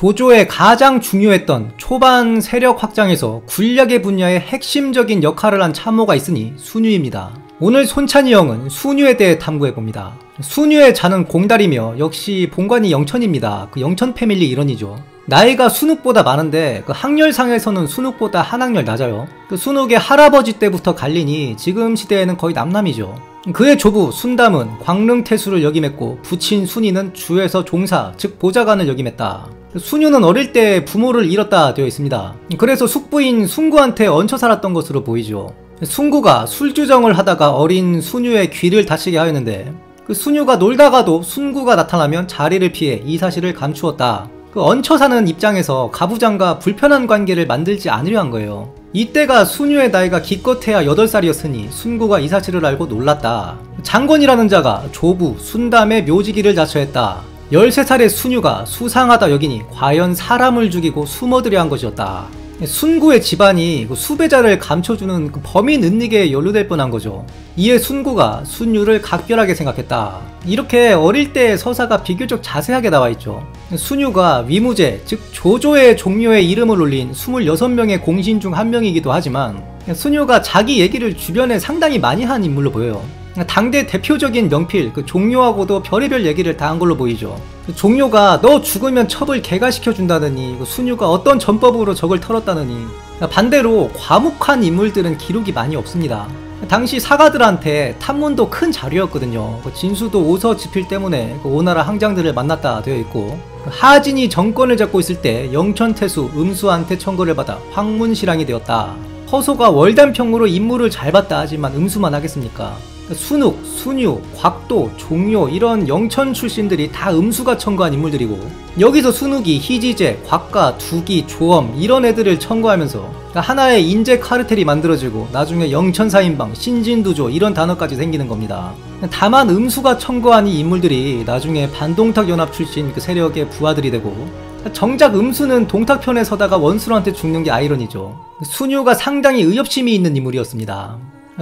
조조의 가장 중요했던 초반 세력 확장에서 군략의 분야에 핵심적인 역할을 한 참모가 있으니 순유입니다. 오늘 손찬이 형은 순유에 대해 탐구해봅니다. 순유의 자는 공달이며 역시 본관이 영천입니다. 그 영천 패밀리 일원이죠. 나이가 순욱보다 많은데 그 학렬상에서는 순욱보다 한 학년 낮아요. 그 순욱의 할아버지 때부터 갈리니 지금 시대에는 거의 남남이죠. 그의 조부 순담은 광릉태수를 역임했고 부친 순이는 주에서 종사 즉 보좌관을 역임했다. 순유는 어릴 때 부모를 잃었다 되어 있습니다. 그래서 숙부인 순구한테 얹혀 살았던 것으로 보이죠. 순구가 술주정을 하다가 어린 순유의 귀를 다치게 하였는데 그 순유가 놀다가도 순구가 나타나면 자리를 피해 이 사실을 감추었다. 그 얹혀 사는 입장에서 가부장과 불편한 관계를 만들지 않으려 한 거예요. 이때가 순유의 나이가 기껏해야 8살이었으니 순구가 이 사실을 알고 놀랐다. 장권이라는 자가 조부 순담의 묘지기를 자처했다. 13살의 순유가 수상하다 여기니 과연 사람을 죽이고 숨어들여 한 것이었다. 순구의 집안이 수배자를 감춰주는 범인 은닉에 연루될 뻔한 거죠. 이에 순구가 순유를 각별하게 생각했다. 이렇게 어릴 때 서사가 비교적 자세하게 나와있죠. 순유가 위무제 즉 조조의 종묘에 이름을 올린 26명의 공신 중 한 명이기도 하지만 순유가 자기 얘기를 주변에 상당히 많이 한 인물로 보여요. 당대 대표적인 명필 종묘하고도 별의별 얘기를 다 한 걸로 보이죠. 종묘가 너 죽으면 첩을 개가시켜준다느니 순유가 어떤 전법으로 적을 털었다느니. 반대로 과묵한 인물들은 기록이 많이 없습니다. 당시 사가들한테 탐문도 큰 자료였거든요. 진수도 오서지필 때문에 오나라 항장들을 만났다 되어 있고 하진이 정권을 잡고 있을 때 영천태수 음수한테 청거를 받아 황문시랑이 되었다. 허소가 월단평으로 임무를 잘 봤다 하지만 음수만 하겠습니까? 순욱, 순유, 곽도, 종료 이런 영천 출신들이 다 음수가 청구한 인물들이고 여기서 순욱이 희지제, 곽가, 두기, 조엄 이런 애들을 청구하면서 하나의 인재 카르텔이 만들어지고 나중에 영천사인방, 신진두조 이런 단어까지 생기는 겁니다. 다만 음수가 청구한 이 인물들이 나중에 반동탁연합 출신 그 세력의 부하들이 되고 정작 음수는 동탁편에 서다가 원수한테 죽는 게 아이러니죠. 순유가 상당히 의협심이 있는 인물이었습니다.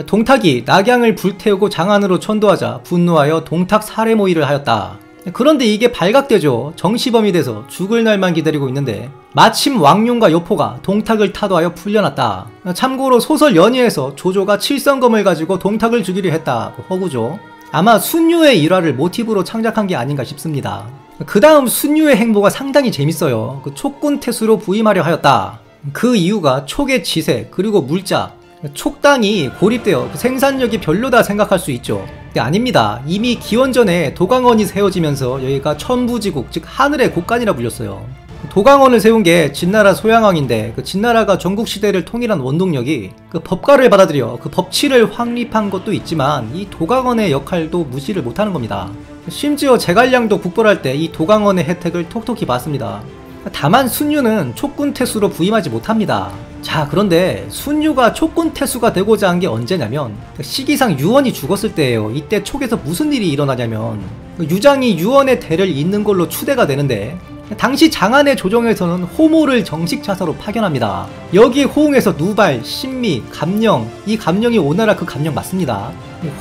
동탁이 낙양을 불태우고 장안으로 천도하자 분노하여 동탁 살해 모의를 하였다. 그런데 이게 발각되죠. 정시범이 돼서 죽을 날만 기다리고 있는데 마침 왕룡과 여포가 동탁을 타도하여 풀려났다. 참고로 소설 연희에서 조조가 칠성검을 가지고 동탁을 죽이려 했다. 허구죠. 아마 순유의 일화를 모티브로 창작한 게 아닌가 싶습니다. 그 다음 순유의 행보가 상당히 재밌어요. 촉군태수로 부임하려 하였다. 그 이유가 촉의 지세 그리고 물자 촉당이 고립되어 생산력이 별로다 생각할 수 있죠. 근데 아닙니다. 이미 기원전에 도강원이 세워지면서 여기가 천부지국 즉 하늘의 곳간이라 불렸어요. 도강원을 세운 게 진나라 소양왕인데 진나라가 전국시대를 통일한 원동력이 법가를 받아들여 법치를 확립한 것도 있지만 이 도강원의 역할도 무시를 못하는 겁니다. 심지어 제갈량도 국벌할 때 이 도강원의 혜택을 톡톡히 받습니다. 다만 순유는 촉군태수로 부임하지 못합니다. 자, 그런데 순유가 촉군태수가 되고자 한 게 언제냐면 시기상 유원이 죽었을 때예요. 이때 촉에서 무슨 일이 일어나냐면 유장이 유원의 대를 잇는 걸로 추대가 되는데 당시 장안의 조정에서는 호모를 정식 자사로 파견합니다. 여기에 호응해서 누발, 신미, 감령 이 감령이 오나라 그 감령 맞습니다.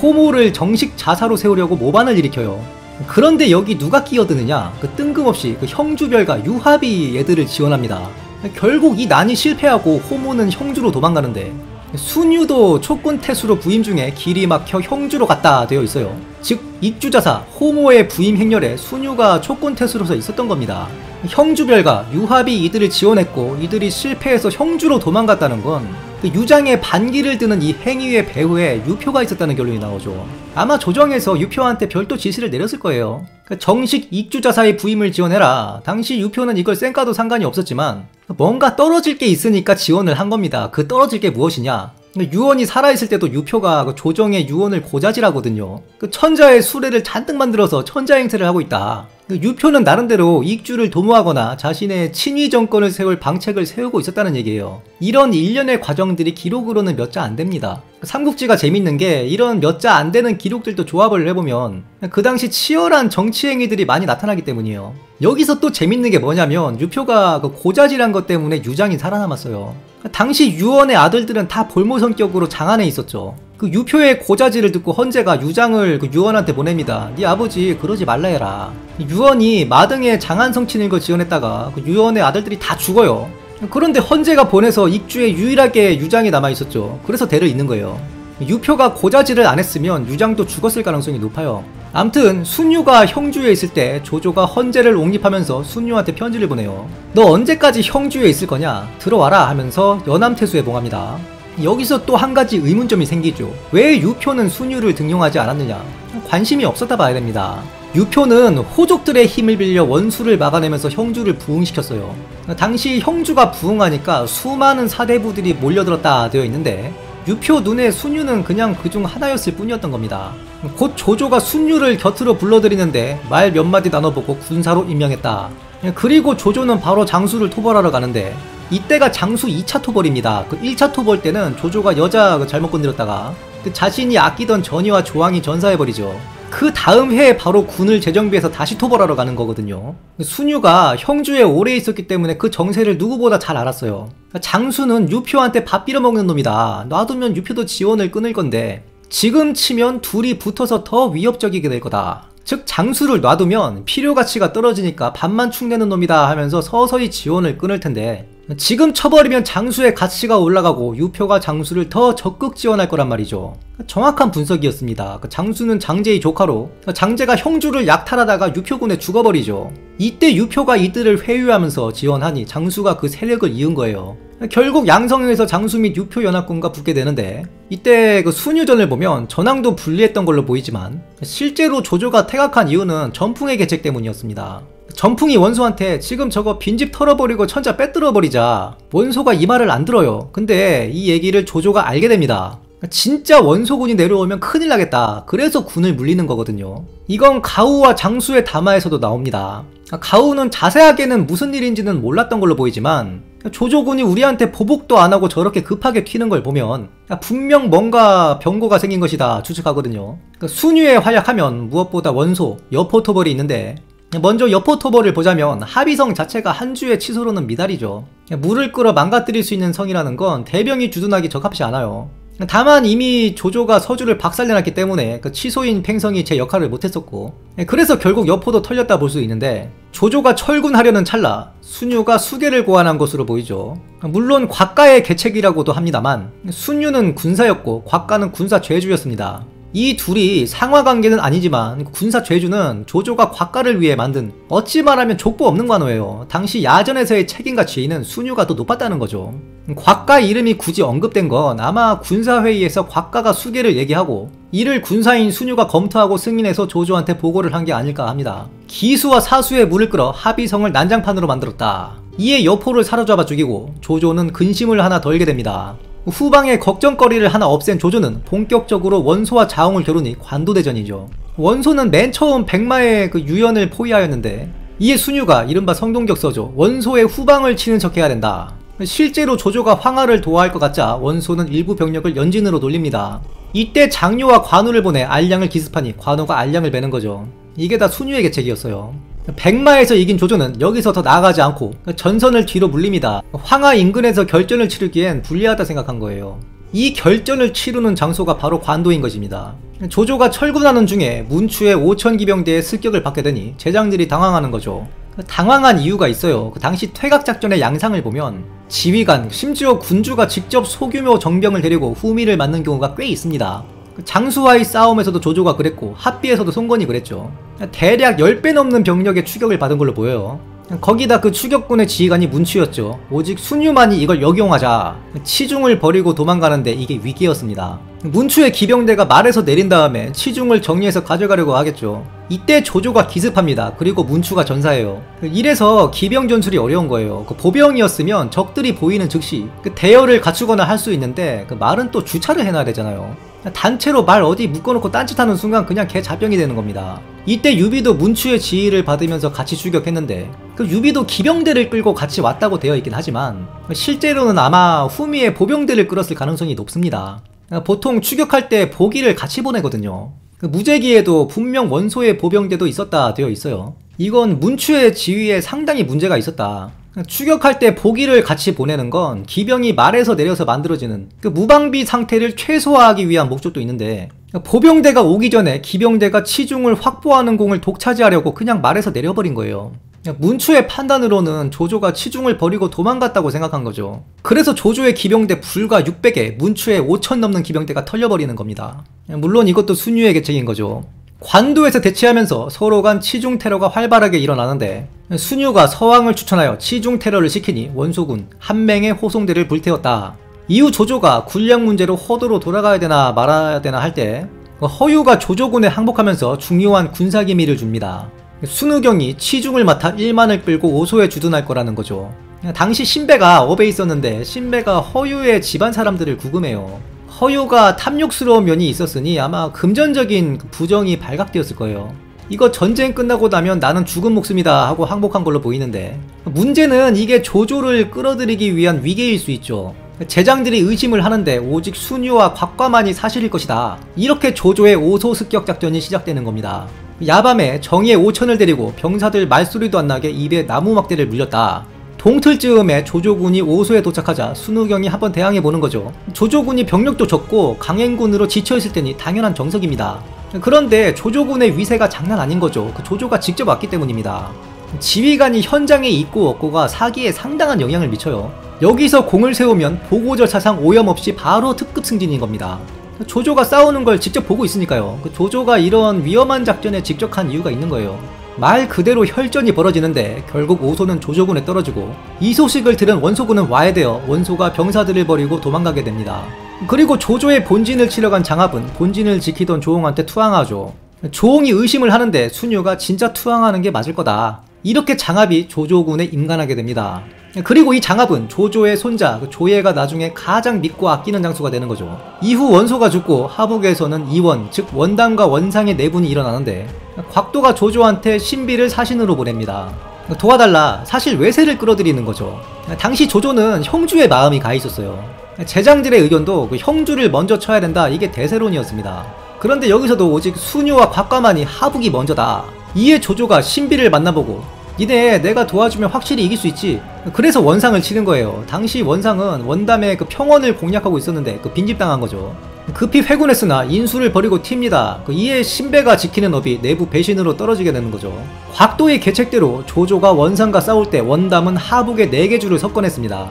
호모를 정식 자사로 세우려고 모반을 일으켜요. 그런데 여기 누가 끼어드느냐? 뜬금없이 형주별과 유합이 얘들을 지원합니다. 결국 이 난이 실패하고 호모는 형주로 도망가는데 순유도 촉군태수로 부임 중에 길이 막혀 형주로 갔다 되어 있어요. 즉 입주자사 호모의 부임 행렬에 순유가 촉군태수로서 있었던 겁니다. 형주별과 유합이 이들을 지원했고 이들이 실패해서 형주로 도망갔다는 건 유장의 반기를 드는 이 행위의 배후에 유표가 있었다는 결론이 나오죠. 아마 조정에서 유표한테 별도 지시를 내렸을 거예요. 정식 입주자사의 부임을 지원해라. 당시 유표는 이걸 쌩까도 상관이 없었지만 뭔가 떨어질 게 있으니까 지원을 한 겁니다. 그 떨어질 게 무엇이냐? 유원이 살아있을 때도 유표가 조정의 유원을 고자질하거든요. 천자의 수레를 잔뜩 만들어서 천자 행세를 하고 있다. 유표는 나름대로 익주를 도모하거나 자신의 친위 정권을 세울 방책을 세우고 있었다는 얘기예요. 이런 일련의 과정들이 기록으로는 몇 자 안 됩니다. 삼국지가 재밌는 게 이런 몇 자 안 되는 기록들도 조합을 해보면 그 당시 치열한 정치 행위들이 많이 나타나기 때문이에요. 여기서 또 재밌는 게 뭐냐면 유표가 고자질한 것 때문에 유장이 살아남았어요. 당시 유원의 아들들은 다 볼모 성격으로 장안에 있었죠. 그 유표의 고자질을 듣고 헌제가 유장을 그 유언한테 보냅니다. 네 아버지 그러지 말라 해라. 유언이 마등의 장안성친인 걸 지어냈다가 그 유언의 아들들이 다 죽어요. 그런데 헌제가 보내서 익주에 유일하게 유장이 남아있었죠. 그래서 대를 잇는 거예요. 유표가 고자질을 안 했으면 유장도 죽었을 가능성이 높아요. 암튼 순유가 형주에 있을 때 조조가 헌제를 옹립하면서 순유한테 편지를 보내요. 너 언제까지 형주에 있을 거냐? 들어와라 하면서 연암태수에 봉합니다. 여기서 또 한 가지 의문점이 생기죠. 왜 유표는 순유를 등용하지 않았느냐? 관심이 없었다 봐야 됩니다. 유표는 호족들의 힘을 빌려 원수를 막아내면서 형주를 부흥시켰어요. 당시 형주가 부흥하니까 수많은 사대부들이 몰려들었다 되어 있는데 유표 눈에 순유는 그냥 그중 하나였을 뿐이었던 겁니다. 곧 조조가 순유를 곁으로 불러들이는데 말 몇 마디 나눠보고 군사로 임명했다. 그리고 조조는 바로 장수를 토벌하러 가는데 이때가 장수 2차 토벌입니다. 그 1차 토벌 때는 조조가 여자 잘못 건드렸다가 그 자신이 아끼던 전이와 조항이 전사해버리죠. 그 다음 해에 바로 군을 재정비해서 다시 토벌하러 가는 거거든요. 순유가 형주에 오래 있었기 때문에 그 정세를 누구보다 잘 알았어요. 장수는 유표한테 밥 빌어먹는 놈이다. 놔두면 유표도 지원을 끊을 건데 지금 치면 둘이 붙어서 더 위협적이게 될 거다. 즉 장수를 놔두면 필요가치가 떨어지니까 밥만 축내는 놈이다 하면서 서서히 지원을 끊을 텐데 지금 쳐버리면 장수의 가치가 올라가고 유표가 장수를 더 적극 지원할 거란 말이죠. 정확한 분석이었습니다. 장수는 장제의 조카로 장제가 형주를 약탈하다가 유표군에 죽어버리죠. 이때 유표가 이들을 회유하면서 지원하니 장수가 그 세력을 이은 거예요. 결국 양성에서 장수 및 유표 연합군과 붙게 되는데 이때 그 순유전을 보면 전황도 불리했던 걸로 보이지만 실제로 조조가 퇴각한 이유는 전풍의 계책 때문이었습니다. 전풍이 원소한테 지금 저거 빈집 털어버리고 천자 빼뚫어버리자. 원소가 이 말을 안 들어요. 근데 이 얘기를 조조가 알게 됩니다. 진짜 원소군이 내려오면 큰일 나겠다. 그래서 군을 물리는 거거든요. 이건 가우와 장수의 담화에서도 나옵니다. 가우는 자세하게는 무슨 일인지는 몰랐던 걸로 보이지만 조조군이 우리한테 보복도 안 하고 저렇게 급하게 튀는 걸 보면 분명 뭔가 병고가 생긴 것이다 추측하거든요. 순유에 활약하면 무엇보다 원소, 여포토벌이 있는데 먼저 여포토벌을 보자면 합의성 자체가 한 주의 치소로는 미달이죠. 물을 끌어 망가뜨릴 수 있는 성이라는 건 대병이 주둔하기 적합치 않아요. 다만 이미 조조가 서주를 박살내놨기 때문에 그 치소인 팽성이 제 역할을 못했었고 그래서 결국 여포도 털렸다 볼 수 있는데 조조가 철군하려는 찰나 순유가 수계를 고안한 것으로 보이죠. 물론 곽가의 계책이라고도 합니다만 순유는 군사였고 곽가는 군사 죄주였습니다. 이 둘이 상하관계는 아니지만 군사 죄주는 조조가 곽가를 위해 만든 어찌 말하면 족보 없는 관호예요. 당시 야전에서의 책임과 지위는 순유가 더 높았다는 거죠. 곽가 이름이 굳이 언급된 건 아마 군사회의에서 곽가가 수계를 얘기하고 이를 군사인 순유가 검토하고 승인해서 조조한테 보고를 한 게 아닐까 합니다. 기수와 사수의 물을 끌어 합의성을 난장판으로 만들었다. 이에 여포를 사로잡아 죽이고 조조는 근심을 하나 덜게 됩니다. 후방에 걱정거리를 하나 없앤 조조는 본격적으로 원소와 자웅을 겨루니 관도대전이죠. 원소는 맨 처음 백마의 그 유연을 포위하였는데 이에 순유가 이른바 성동격서죠. 원소의 후방을 치는 척 해야 된다. 실제로 조조가 황하를 도와할 것 같자 원소는 일부 병력을 연진으로 돌립니다. 이때 장료와 관우를 보내 알량을 기습하니 관우가 알량을 베는 거죠. 이게 다 순유의 계책이었어요. 백마에서 이긴 조조는 여기서 더 나아가지 않고 전선을 뒤로 물립니다. 황하 인근에서 결전을 치르기엔 불리하다 생각한 거예요. 이 결전을 치르는 장소가 바로 관도인 것입니다. 조조가 철군하는 중에 문추의 5,000기병대의 습격을 받게 되니 제장들이 당황하는 거죠. 당황한 이유가 있어요. 그 당시 퇴각작전의 양상을 보면 지휘관, 심지어 군주가 직접 소규모 정병을 데리고 후미를 맞는 경우가 꽤 있습니다. 장수와의 싸움에서도 조조가 그랬고 합비에서도 송건이 그랬죠. 대략 10배 넘는 병력의 추격을 받은 걸로 보여요. 거기다 그 추격군의 지휘관이 문추였죠. 오직 순유만이 이걸 역용하자 치중을 버리고 도망가는데 이게 위기였습니다. 문추의 기병대가 말에서 내린 다음에 치중을 정리해서 가져가려고 하겠죠. 이때 조조가 기습합니다. 그리고 문추가 전사해요. 이래서 기병 전술이 어려운 거예요. 그 보병이었으면 적들이 보이는 즉시 그 대열을 갖추거나 할 수 있는데 그 말은 또 주차를 해놔야 되잖아요. 단체로 말 어디 묶어놓고 딴짓하는 순간 그냥 개 잡병이 되는 겁니다. 이때 유비도 문추의 지휘를 받으면서 같이 추격했는데 그 유비도 기병대를 끌고 같이 왔다고 되어 있긴 하지만 실제로는 아마 후미에 보병대를 끌었을 가능성이 높습니다. 보통 추격할 때 보기를 같이 보내거든요. 무제기에도 분명 원소의 보병대도 있었다 되어 있어요. 이건 문추의 지휘에 상당히 문제가 있었다. 추격할 때 보기를 같이 보내는 건 기병이 말에서 내려서 만들어지는 그 무방비 상태를 최소화하기 위한 목적도 있는데, 보병대가 오기 전에 기병대가 치중을 확보하는 공을 독차지하려고 그냥 말에서 내려버린 거예요. 문추의 판단으로는 조조가 치중을 버리고 도망갔다고 생각한 거죠. 그래서 조조의 기병대 불과 600에 문추의 5,000 넘는 기병대가 털려버리는 겁니다. 물론 이것도 순유의 계책인 거죠. 관도에서 대치하면서 서로 간 치중 테러가 활발하게 일어나는데, 순유가 서왕을 추천하여 치중 테러를 시키니 원소군 한 맹의 호송대를 불태웠다. 이후 조조가 군량 문제로 허도로 돌아가야 되나 말아야 되나 할 때 허유가 조조군에 항복하면서 중요한 군사기밀을 줍니다. 순우경이 치중을 맡아 1만을 끌고 오소에 주둔할 거라는 거죠. 당시 신배가 업에 있었는데 신배가 허유의 집안 사람들을 구금해요. 허유가 탐욕스러운 면이 있었으니 아마 금전적인 부정이 발각되었을 거예요. 이거 전쟁 끝나고 나면 나는 죽은 목숨이다 하고 항복한 걸로 보이는데, 문제는 이게 조조를 끌어들이기 위한 위계일 수 있죠. 제장들이 의심을 하는데 오직 순유와 곽과만이 사실일 것이다. 이렇게 조조의 오소 습격 작전이 시작되는 겁니다. 야밤에 정예 5천을 데리고 병사들 말소리도 안 나게 입에 나무 막대를 물렸다. 동틀쯤에 조조군이 오소에 도착하자 순우경이 한번 대항해보는 거죠. 조조군이 병력도 적고 강행군으로 지쳐있을 테니 당연한 정석입니다. 그런데 조조군의 위세가 장난 아닌 거죠. 그 조조가 직접 왔기 때문입니다. 지휘관이 현장에 있고 없고가 사기에 상당한 영향을 미쳐요. 여기서 공을 세우면 보고 절차상 오염 없이 바로 특급 승진인 겁니다. 조조가 싸우는 걸 직접 보고 있으니까요. 조조가 이런 위험한 작전에 직접 한 이유가 있는 거예요. 말 그대로 혈전이 벌어지는데 결국 오소는 조조군에 떨어지고, 이 소식을 들은 원소군은 와해되어 원소가 병사들을 버리고 도망가게 됩니다. 그리고 조조의 본진을 치러 간 장합은 본진을 지키던 조홍한테 투항하죠. 조홍이 의심을 하는데 순유가 진짜 투항하는 게 맞을 거다. 이렇게 장합이 조조군에 임관하게 됩니다. 그리고 이 장합은 조조의 손자 조예가 나중에 가장 믿고 아끼는 장수가 되는 거죠. 이후 원소가 죽고 하북에서는 이원, 즉 원담과 원상의 내분이 일어나는데, 곽도가 조조한테 신비를 사신으로 보냅니다. 도와달라, 사실 외세를 끌어들이는 거죠. 당시 조조는 형주의 마음이 가 있었어요. 제장들의 의견도 그 형주를 먼저 쳐야 된다, 이게 대세론이었습니다. 그런데 여기서도 오직 순유와 곽과만이 하북이 먼저다. 이에 조조가 신비를 만나보고, 니네 내가 도와주면 확실히 이길 수 있지. 그래서 원상을 치는 거예요. 당시 원상은 원담의 그 평원을 공략하고 있었는데 빈집당한 거죠. 급히 회군했으나 인수를 버리고 튑니다. 이에 신배가 지키는 업이 내부 배신으로 떨어지게 되는 거죠. 곽도의 계책대로 조조가 원상과 싸울 때 원담은 하북에 4개 주를 석권했습니다.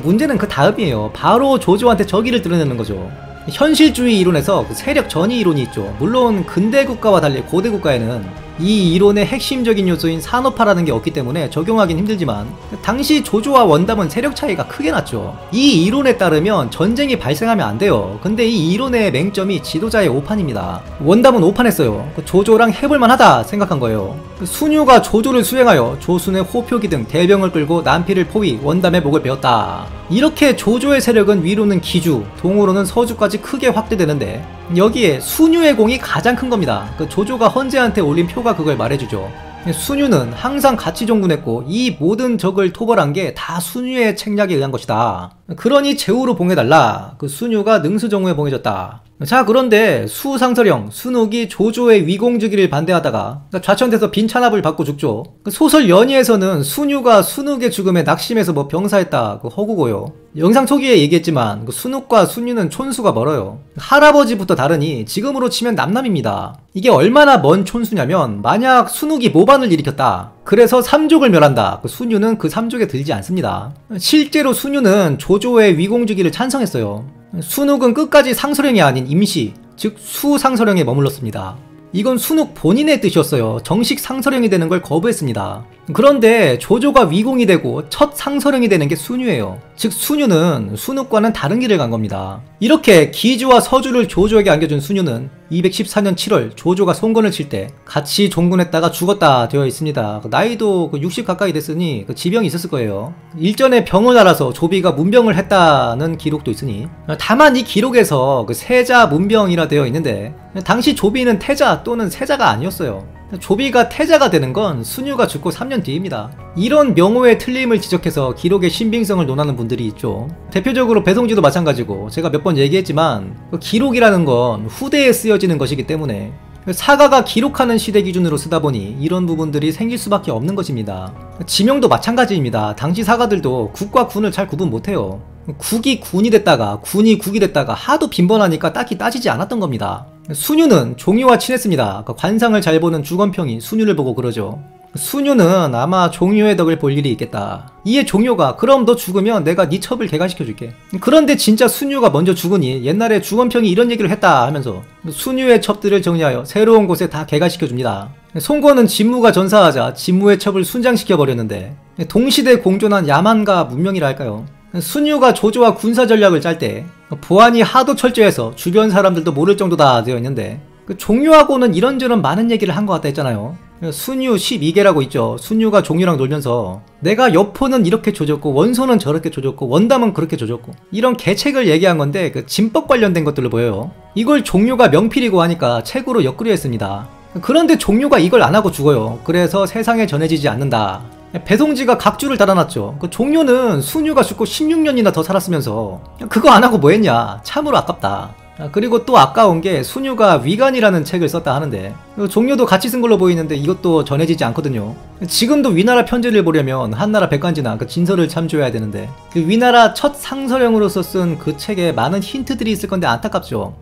문제는 그 다음이에요. 바로 조조한테 적의를 드러내는 거죠. 현실주의 이론에서 세력 전이 이론이 있죠. 물론 근대 국가와 달리 고대 국가에는 이 이론의 핵심적인 요소인 산업화라는 게 없기 때문에 적용하긴 힘들지만, 당시 조조와 원담은 세력 차이가 크게 났죠. 이 이론에 따르면 전쟁이 발생하면 안 돼요. 근데 이 이론의 맹점이 지도자의 오판입니다. 원담은 오판했어요. 조조랑 해볼만 하다 생각한 거예요. 순유가 조조를 수행하여 조순의 호표기 등 대병을 끌고 난피를 포위, 원담의 목을 베었다. 이렇게 조조의 세력은 위로는 기주, 동으로는 서주까지 크게 확대되는데, 여기에 순유의 공이 가장 큰 겁니다. 조조가 헌제한테 올린 표가 그걸 말해주죠. 순유는 항상 같이 종군했고 이 모든 적을 토벌한 게 다 순유의 책략에 의한 것이다. 그러니 제후로 봉해달라. 순유가 능수정후에 봉해졌다. 자, 그런데 수상서령 순욱이 조조의 위공주기를 반대하다가 좌천돼서 빈찬압을 받고 죽죠. 소설 연희에서는 순유가 순욱의 죽음에 낙심해서 병사했다 허구고요. 영상 초기에 얘기했지만 순욱과 순유는 촌수가 멀어요. 할아버지부터 다르니 지금으로 치면 남남입니다. 이게 얼마나 먼 촌수냐면, 만약 순욱이 모반을 일으켰다, 그래서 삼족을 멸한다, 순유는 그 삼족에 들지 않습니다. 실제로 순유는 조조의 위공주기를 찬성했어요. 순욱은 끝까지 상서령이 아닌 임시, 즉 수상서령에 머물렀습니다. 이건 순욱 본인의 뜻이었어요. 정식 상서령이 되는 걸 거부했습니다. 그런데 조조가 위공이 되고 첫 상서령이 되는 게 순유예요. 즉 순유는 순욱과는 다른 길을 간 겁니다. 이렇게 기주와 서주를 조조에게 안겨준 순유는 214년 7월 조조가 송건을 칠 때 같이 종군했다가 죽었다 되어 있습니다. 나이도 60 가까이 됐으니 지병이 있었을 거예요. 일전에 병을 앓아서 조비가 문병을 했다는 기록도 있으니, 다만 이 기록에서 세자 문병이라 되어 있는데 당시 조비는 태자 또는 세자가 아니었어요. 조비가 태자가 되는 건 순유가 죽고 3년 뒤입니다. 이런 명호의 틀림을 지적해서 기록의 신빙성을 논하는 분들이 있죠. 대표적으로 배송지도 마찬가지고, 제가 몇 번 얘기했지만 기록이라는 건 후대에 쓰여지는 것이기 때문에 사가가 기록하는 시대 기준으로 쓰다 보니 이런 부분들이 생길 수밖에 없는 것입니다. 지명도 마찬가지입니다. 당시 사가들도 국과 군을 잘 구분 못해요. 국이 군이 됐다가 군이 국이 됐다가 하도 빈번하니까 딱히 따지지 않았던 겁니다. 순유는 종유와 친했습니다. 관상을 잘 보는 주건평이 순유를 보고 그러죠. 순유는 아마 종유의 덕을 볼 일이 있겠다. 이에 종유가 그럼 너 죽으면 내가 네 첩을 개가시켜줄게. 그런데 진짜 순유가 먼저 죽으니 옛날에 주건평이 이런 얘기를 했다 하면서 순유의 첩들을 정리하여 새로운 곳에 다 개가시켜줍니다. 송건은 진무가 전사하자 진무의 첩을 순장시켜버렸는데 동시대 공존한 야만과 문명이라 할까요? 순유가 조조와 군사 전략을 짤 때 보안이 하도 철저해서 주변 사람들도 모를 정도다 되어 있는데 종유하고는 이런저런 많은 얘기를 한 것 같다 했잖아요. 순유 12개라고 있죠. 순유가 종유랑 놀면서 내가 여포는 이렇게 조졌고 원소는 저렇게 조졌고 원담은 그렇게 조졌고 이런 계책을 얘기한 건데 진법 관련된 것들로 보여요. 이걸 종유가 명필이고 하니까 책으로 엿그려 했습니다. 그런데 종유가 이걸 안 하고 죽어요. 그래서 세상에 전해지지 않는다. 배송지가 각주를 달아놨죠. 종유는 순유가 죽고 16년이나 더 살았으면서 그거 안 하고 뭐 했냐. 참으로 아깝다. 그리고 또 아까운 게 순유가 위간이라는 책을 썼다 하는데 종료도 같이 쓴 걸로 보이는데 이것도 전해지지 않거든요. 지금도 위나라 편지를 보려면 한나라 백관지나 그 진서를 참조해야 되는데 그 위나라 첫 상서령으로서 쓴 그 책에 많은 힌트들이 있을 건데 안타깝죠.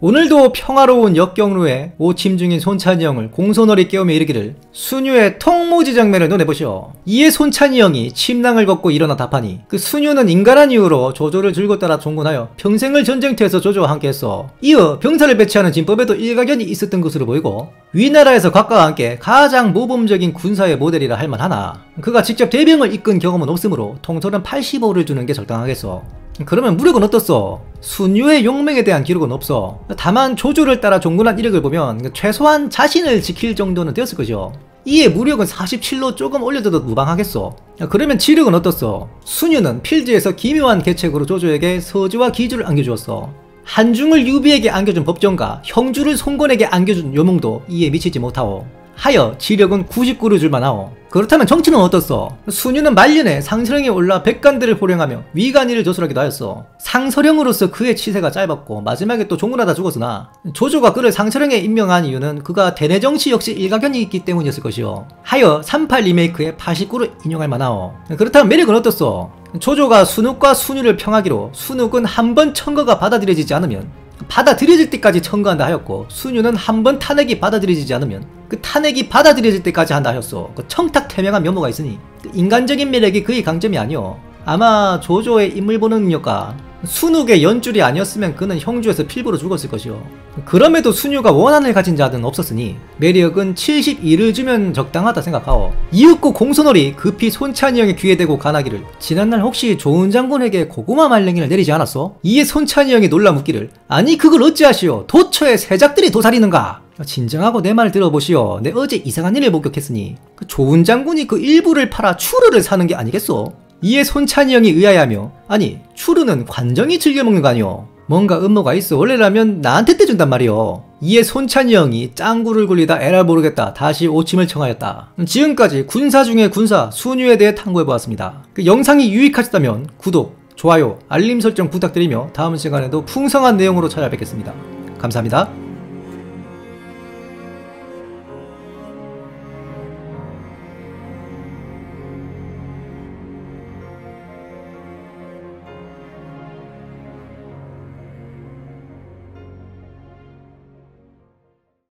오늘도 평화로운 역경루에 오침 중인 손찬이 형을 공손어리 깨우며 이르기를 순유의 통모지정면을 눈에 보시오. 이에 손찬이 형이 침낭을 걷고 일어나 답하니 그 순유는 인간한 이유로 조조를 줄곧 따라 종군하여 평생을 전쟁터에서 조조와 함께했어. 이어 병사를 배치하는 진법에도 일가견이 있었던 것으로 보이고 위나라에서 각과와 함께 가장 모범적인 군사의 모델이라 할 만하나 그가 직접 대병을 이끈 경험은 없으므로 통솔은 85를 주는 게 적당하겠어. 그러면 무력은 어떻소? 순유의 용맹에 대한 기록은 없어. 다만 조조를 따라 종군한 이력을 보면 최소한 자신을 지킬 정도는 되었을 거죠. 이에 무력은 47로 조금 올려둬도 무방하겠소. 그러면 지력은 어떻소? 순유는 필드에서 기묘한 계책으로 조조에게 서주와 기주를 안겨주었어. 한중을 유비에게 안겨준 법정과 형주를 송건에게 안겨준 요몽도 이에 미치지 못하오. 하여 지력은 99를 줄만하오. 그렇다면 정치는 어떻소? 순유는 말년에 상서령에 올라 백관들을 호령하며 위간이를 조술하기도 하였어. 상서령으로서 그의 치세가 짧았고 마지막에 또 종군하다 죽었으나 조조가 그를 상서령에 임명한 이유는 그가 대내정치 역시 일가견이 있기 때문이었을 것이오. 하여 38 리메이크의 89를 인용할 만하오. 그렇다면 매력은 어떻소? 조조가 순욱과 순유를 평하기로 순욱은 한 번 청거가 받아들여지지 않으면 받아들여질 때까지 청구한다 하였고 순유는 한 번 탄핵이 받아들여지지 않으면 그 탄핵이 받아들여질 때까지 한다 하였어. 그 청탁태명한 면모가 있으니 그 인간적인 매력이 그의 강점이 아니오. 아마 조조의 인물 보는 능력과 순욱의 연줄이 아니었으면 그는 형주에서 필부로 죽었을 것이오. 그럼에도 순유가 원한을 가진 자는 없었으니 매력은 72를 주면 적당하다 생각하오. 이윽고 공손어리 급히 손찬이 형의 귀에 대고 간하기를 지난날 혹시 조은 장군에게 고구마 말랭이를 내리지 않았소? 이에 손찬이 형이 놀라 묻기를 아니 그걸 어찌하시오? 도처에 새작들이 도살이는가? 진정하고 내 말 들어보시오. 내 어제 이상한 일을 목격했으니 그 조은 장군이 그 일부를 팔아 추르를 사는 게 아니겠소? 이에 손찬이 형이 의아해하며 아니 추르는 관정이 즐겨먹는 거 아니오? 뭔가 음모가 있어. 원래라면 나한테 떼준단 말이오. 이에 손찬이 형이 짱구를 굴리다 에라 모르겠다 다시 오침을 청하였다. 지금까지 군사 중의 군사 순유에 대해 탐구해보았습니다. 그 영상이 유익하셨다면 구독, 좋아요, 알림 설정 부탁드리며 다음 시간에도 풍성한 내용으로 찾아뵙겠습니다. 감사합니다.